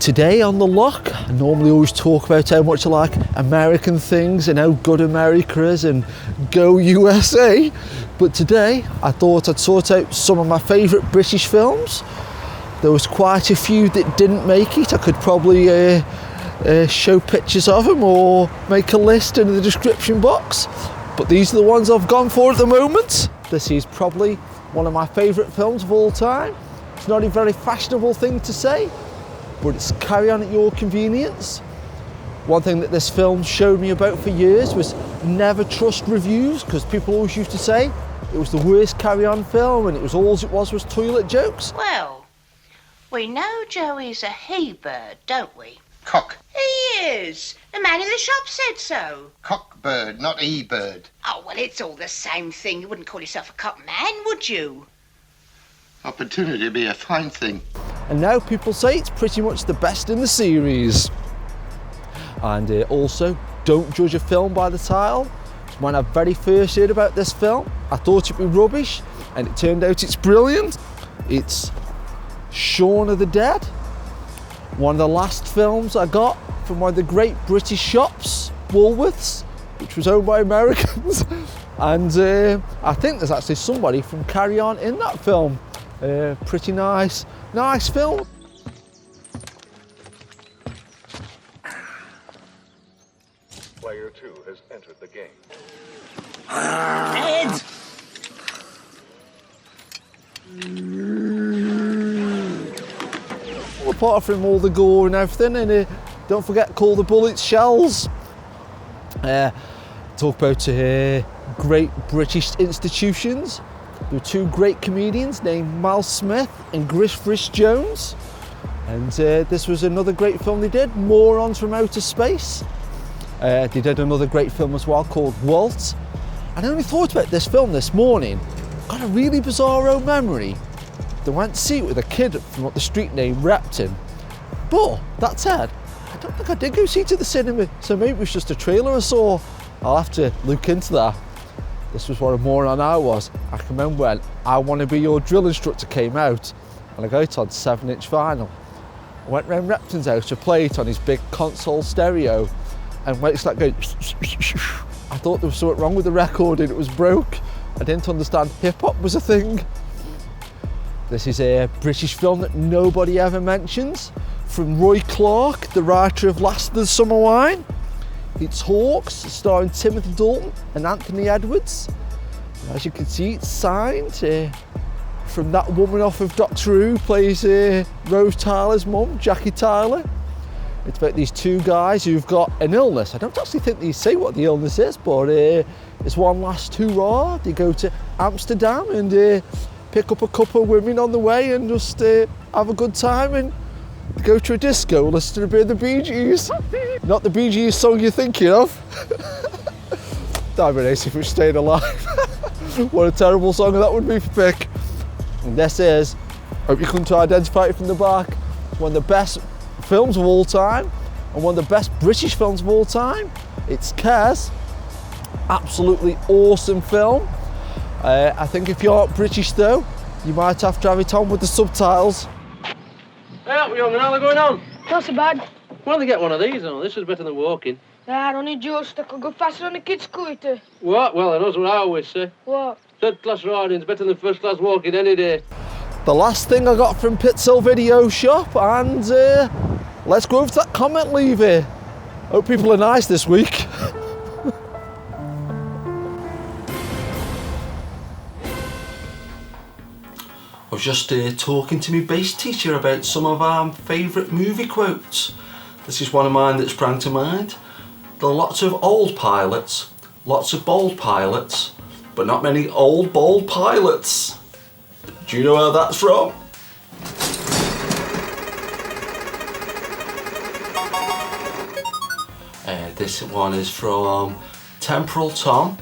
Today on the Loch, I normally always talk about how much I like American things and how good America is and go USA, but today I thought I'd sort out some of my favourite British films. There was quite a few that didn't make it. I could probably show pictures of them or make a list in the description box, but these are the ones I've gone for at the moment. This is probably one of my favourite films of all time. It's not a very fashionable thing to say, but it's Carry On at Your Convenience. One thing that this film showed me about for years was never trust reviews, because people always used to say it was the worst Carry On film and all it was toilet jokes. Well, we know Joey's a he-bird, don't we? Cock. He is. The man in the shop said so. Cock-bird, not e-bird. Oh, well, it's all the same thing. You wouldn't call yourself a cock man, would you? Opportunity would be a fine thing. And now people say it's pretty much the best in the series. And also, don't judge a film by the title. When I very first heard about this film, I thought it'd be rubbish, and it turned out it's brilliant. It's Shaun of the Dead, one of the last films I got from one of the great British shops, Woolworths, which was owned by Americans. And I think there's actually somebody from Carry On in that film. Pretty nice film. Player 2 has entered the game. Ed! Apart from all the gore and everything, and don't forget, call the bullets shells. Talk about great British institutions. There were two great comedians named Mal Smith and Griff Jones, and this was another great film they did, Morons from Outer Space. They did another great film as well called Walt. And I only thought about this film this morning. Got a really bizarro memory. They went to see it with a kid from up the street named Repton. But that said, I don't think I did go see it at the cinema, so maybe it was just a trailer I saw. I'll have to look into that. This was what a moron I was. I can remember when I Want to Be Your Drill Instructor came out, and I got it on 7-inch vinyl. I went round Repton's house to play it on his big console stereo, and when it's like going, I thought there was something wrong with the record and it was broke. I didn't understand hip-hop was a thing. This is a British film that nobody ever mentions, from Roy Clarke, the writer of Last of the Summer Wine. It's Hawks, starring Timothy Dalton and Anthony Edwards. As you can see, it's signed from that woman off of Doctor Who, plays Rose Tyler's mum, Jackie Tyler. It's about these two guys who've got an illness. I don't actually think they say what the illness is, but it's one last hurrah. They go to Amsterdam and pick up a couple of women on the way and just have a good time and go to a disco, listen to a bit of the Bee Gees. Not the Bee Gees song you're thinking of. That'd be nice if it stayed alive. What a terrible song that would be for pick. And this is, hope you come to identify it from the back, one of the best films of all time and one of the best British films of all time. It's Kes. Absolutely awesome film. I think if you aren't British though, you might have to have it on with the subtitles. Hey up, young, how are they going on? Not so bad. Why don't they get one of these? Oh, this is better than walking. Nah, I don't need yours. I could go faster on the kids' scooter. What? Well, that's what I always say. What? Third class riding's better than first class walking any day. The last thing I got from Pitzel Video Shop, and let's go over to that comment lever. Hope people are nice this week. I was just talking to my bass teacher about some of our favourite movie quotes. This is one of mine that sprang to mind. There are lots of old pilots, lots of bold pilots, but not many old bold pilots. Do you know where that's from? This one is from Temporal Tom.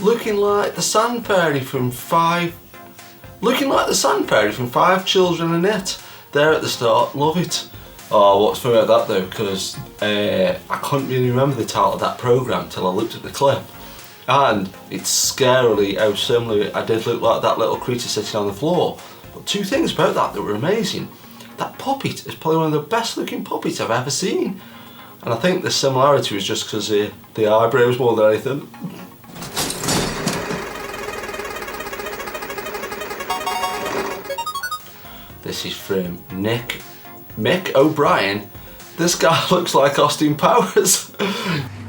Looking like the Sand Fairy from Five Children in It. There at the start, love it. Oh, what's funny about that though, because I couldn't really remember the title of that programme till I looked at the clip. And it's scarily how similar I did look like that little creature sitting on the floor. But two things about that were amazing. that puppet is probably one of the best looking puppets I've ever seen. And I think the similarity was just because the eyebrows more than anything. This is from Mick O'Brien. This guy looks like Austin Powers.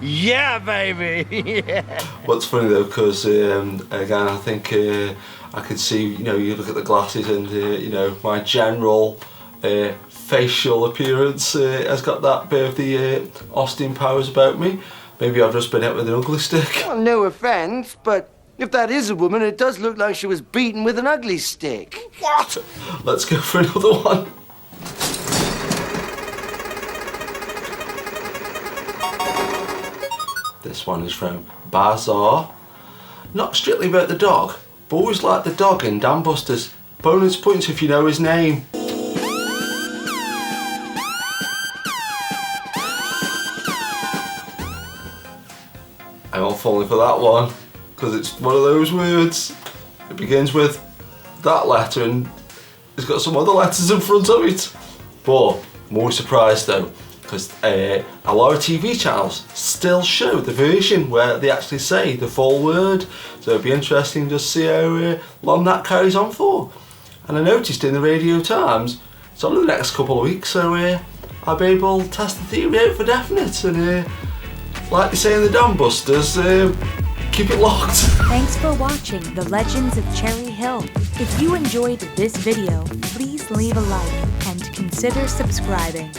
Yeah, baby. Yeah. What's funny though, because again, I think I could see, you know, you look at the glasses and you know, my general facial appearance has got that bit of the Austin Powers about me. Maybe I've just been hit with an ugly stick. Well, no offense, but if that is a woman, it does look like she was beaten with an ugly stick. What? Let's go for another one. This one is from Bazaar. Not strictly about the dog, but always like the dog in Dam Busters. Bonus points if you know his name. I'm all falling for that one, because it's one of those words. It begins with that letter and it's got some other letters in front of it. But I'm always surprised though, because a lot of TV channels still show the version where they actually say the full word. So it'd be interesting to see how long that carries on for. And I noticed in the Radio Times, it's on in the next couple of weeks, so I'll be able to test the theory out for definite. And like they say in the Dam Busters, keep it locked. Thanks for watching The Legends of Cherry Hill. If you enjoyed this video, please leave a like and consider subscribing.